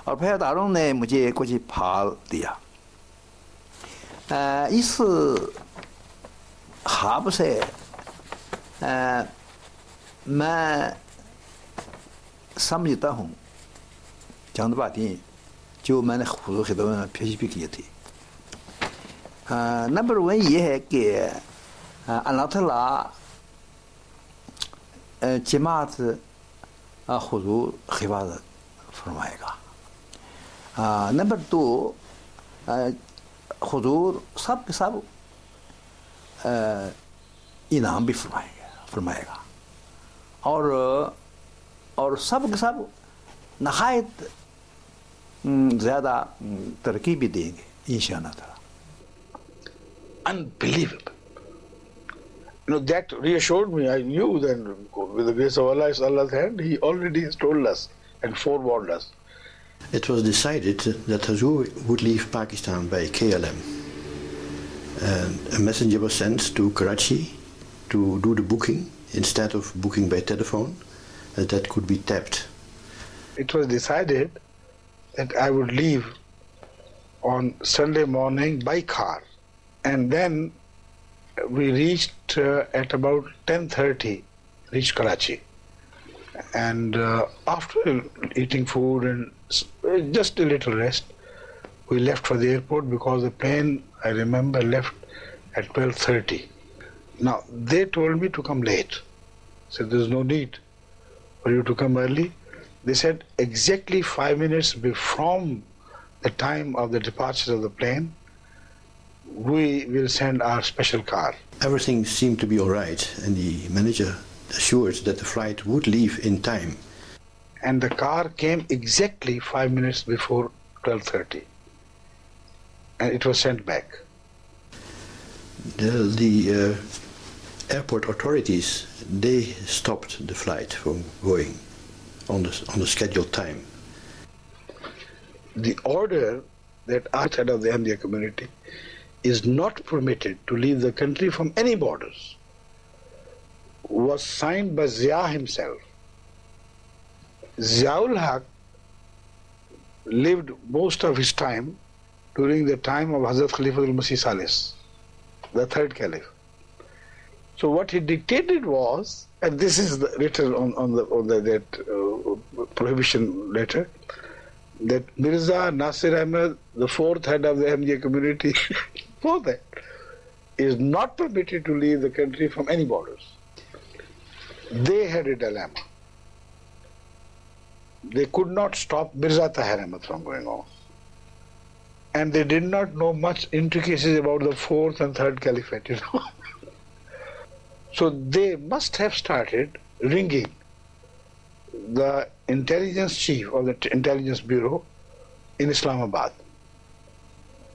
और पहरेदारों ने मुझे कुछ फल दिया। इस ख्वाब से मैं समझता हूँ चंद बातें जो मैंने खुद खिदमत में पेश भी की थी। नंबर 1 ये है कि अल्लाह ताला जमात हुजूर हिफाजत फरमाएगा। नंबर 2 हुजूर सब के सब इनाम भी फरमाएगा और सब के सब नहायत ज़्यादा तरक्की भी देंगे इंशाअल्लाह ताला। Unbelievable. That reassured me. I knew that with the grace of Allah, it's Allah's hand. He already has told us and forewarned us. It was decided that Hazur would leave Pakistan by KLM. A messenger was sent to Karachi to do the booking instead of booking by telephone, that could be tapped. It was decided that I would leave on Sunday morning by car, and then we reached at about 10:30, reached Karachi, and after eating food and just a little rest, we left for the airport because the plane, I remember, left at 12:30. Now they told me to come late. Said there's no need for you to come early. They said exactly 5 minutes from the time of the departure of the plane, we will send our special car. Everything seemed to be all right, and the manager assured that the flight would leave in time. And the car came exactly 5 minutes before 12:30, and it was sent back. The airport authorities, they stopped the flight from going on the scheduled time. The order that our head of the Ahmadiyya community is not permitted to leave the country from any borders was signed by Zia himself. Ziaul Haq lived most of his time during the time of Hadhrat Khalifat-ul Messias, the third Khalif. So what he dictated was, and this is written on that prohibition letter, that Mirza Nasir Ahmad, the fourth head of the Ahmadiyya community, for that, is not permitted to leave the country from any borders. They had a dilemma. They could not stop Mirza Tahir Ahmad from going on. And they did not know much intricacies about the fourth and third caliphate, you know. So they must have started ringing the intelligence chief of the intelligence bureau in Islamabad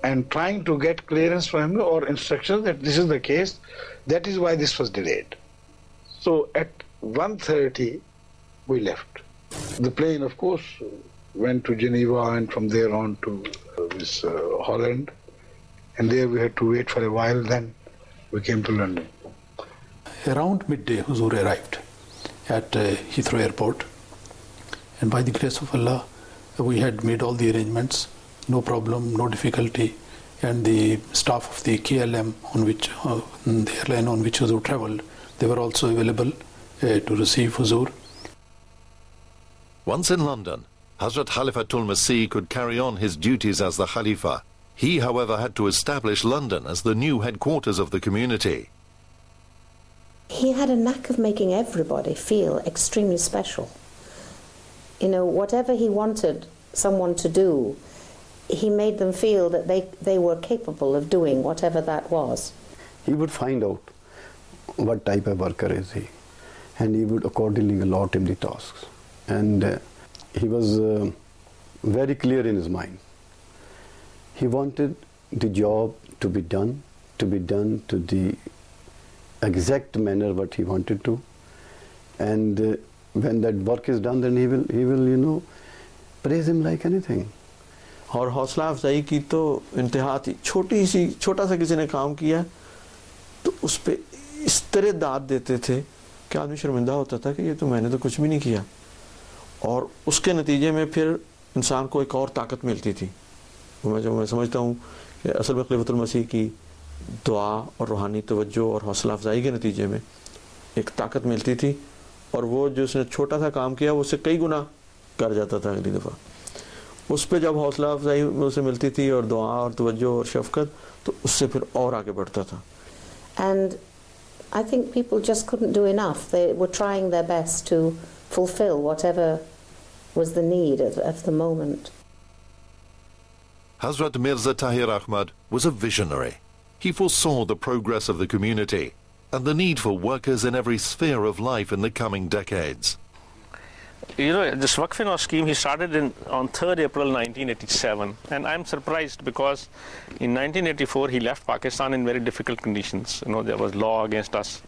and trying to get clearance from him or instructions that this is the case. That is why this was delayed. So at 1:30 we left. The plane, of course, went to Geneva and from there on to Holland, and there we had to wait for a while. Then we came to London. Around midday, Huzur arrived at Heathrow Airport, and by the grace of Allah, we had made all the arrangements, no problem, no difficulty, and the staff of the KLM on which the airline on which Huzur travelled, they were also available to receive Huzur. Once in London, Hazrat Khalifat-ul Massih could carry on his duties as the Khalifa. He, however, had to establish London as the new headquarters of the community. He had a knack of making everybody feel extremely special. You know, whatever he wanted someone to do, he made them feel that they were capable of doing whatever that was. He would find out what type of worker is he, and he would accordingly allot him the tasks. And he was very clear in his mind. He wanted the job to be done to the exact manner what he wanted to, and when that work is done, then he will you know, praise him like anything. और हौसला अफजाई की तो इंतहा थी। छोटा सा किसी ने काम किया तो उस पे इस तरह दाद देते थे कि आदमी शर्मिंदा होता था कि ये तो मैंने तो कुछ भी नहीं किया, और उसके नतीजे में फिर انسان کو ایک اور طاقت ملتی تھی. میں سمجھتا ہوں کہ اصل میں خلیفۃ المسیح کی دعا اور روحانی توجہ اور حوصلہ افزائی کے نتیجے میں ایک طاقت ملتی تھی, اور وہ جو اس نے چھوٹا سا کام کیا وہ اس سے کئی گنا کر جاتا تھا اگلی دفعہ. اس پہ جب حوصلہ افزائی اسے ملتی تھی اور دعا اور توجہ اور شفقت, تو اس سے پھر اور آگے بڑھتا تھا. And I think people just couldn't do enough. They were trying their best to fulfill whatever was the need of the moment. Hadhrat Mirza Tahir Ahmad was a visionary. He foresaw the progress of the community and the need for workers in every sphere of life in the coming decades. You know, this Waqf-e-Nau scheme, he started on 3rd April 1987, and I'm surprised because in 1984 he left Pakistan in very difficult conditions. You know, there was law against us,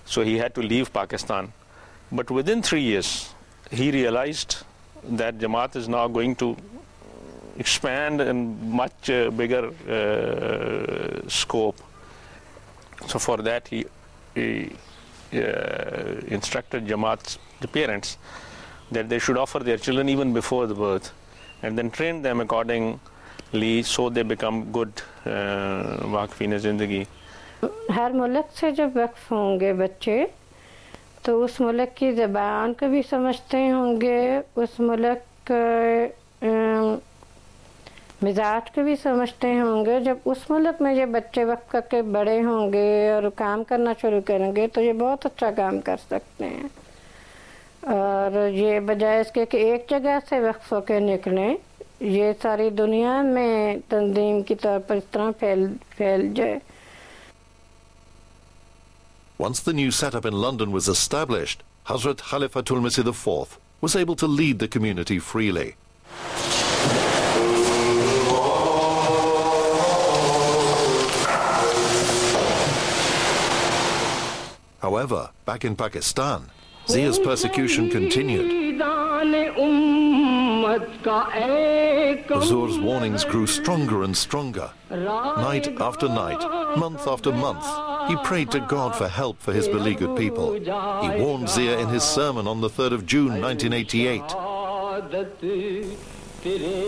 so he had to leave Pakistan. But within 3 years, he realized that Jamaat is now going to expand in much bigger scope. So for that he instructed Jamaat's the parents that they should offer their children even before the birth, and then train them accordingly so they become good واقفین زندگی. ہر ملک سے جب وقف ہوں گے بچے تو اس ملک کی زبان کو بھی سمجھتے ہوں گے, اس ملک مزاج کو بھی سمجھتے ہوں گے. جب اس ملک میں یہ بچے وقف کر کے بڑے ہوں گے اور کام کرنا شروع کریں گے تو یہ بہت اچھا کام کر سکتے ہیں. اور یہ بجائے اس کے کہ ایک جگہ سے وقف ہو کے نکلیں, یہ ساری دنیا میں تنظیم کی طور پر اس طرح پھیل جائے. Once the new setup in London was established, Hazrat Khalifat-ul IV was able to lead the community freely. However, back in Pakistan, Zia's persecution continued. Huzur's warnings grew stronger and stronger. Night after night, month after month, he prayed to God for help for his beleaguered people. He warned Zia in his sermon on the 3rd of June 1988.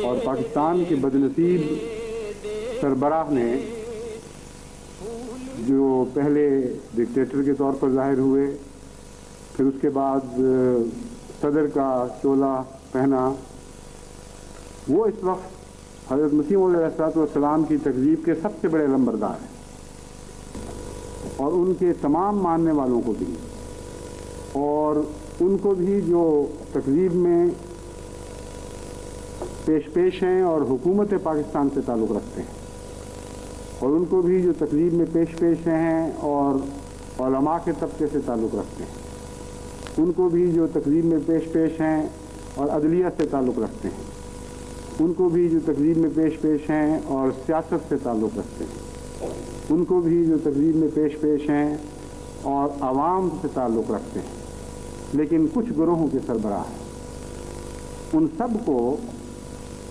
اور پاکستان کے بدنصیب سربراہ نے جو پہلے dictator کے طور پر ظاہر ہوئے, پھر اس کے بعد صدر کا چولہ پہنا, وہ اس وقت حضرت مسیح علیہ السلام کی تکذیب کے سب سے بڑے لمبردار ہیں, اور ان کے تمام ماننے والوں کو بھی, اور ان کو بھی جو تکذیب میں پیش ہیں اور حکومت پاکستان سے تعلق رکھتے ہیں, اور ان کو بھی جو تکذیب میں پیش ہیں اور علماء کے طبقے سے تعلق رکھتے ہیں, ان کو بھی جو تکذیب میں پیش ہیں اور عدلیہ سے تعلق رکھتے ہیں, ان کو بھی جو تکذیب میں پیش ہیں اور سیاست سے تعلق رکھتے ہیں, ان کو بھی جو تکذیب میں پیش ہیں اور عوام سے تعلق رکھتے ہیں, لیکن کچھ گروہوں کے سربراہ ہیں. ان سب کو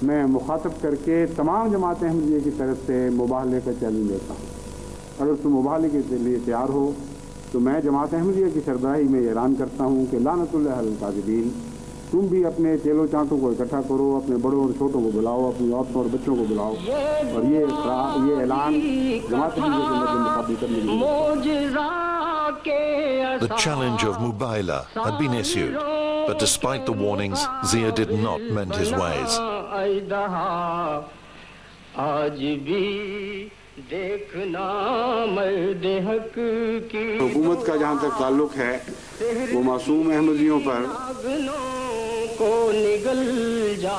میں مخاطب کر کے تمام جماعت احمدیہ کی طرف سے مباہلے کا چیلنج دیتا ہوں. اگر تم مباہلے کے لیے تیار ہو تو میں جماعت احمدیہ کی سربراہی میں اعلان کرتا ہوں کہ لعنت اللہ علی الکاذبین, تم بھی اپنے چیلو چانٹوں کو اکٹھا کرو, اپنے بڑوں اور چھوٹوں کو بلاؤ, اپنی عورتوں اور بچوں کو بلاؤ, اور یہ اعلان جماعت احمدیہ کے مدد مقابل کرنے کے لیے. The challenge of Mubaila had been issued, but despite the warnings, Zia did not mend his ways. حکومت کا جہاں تک تعلق ہے وہ معصوم احمدیوں پر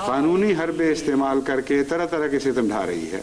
قانونی حربے استعمال کر کے طرح طرح کے ستم ڈھا رہی ہے.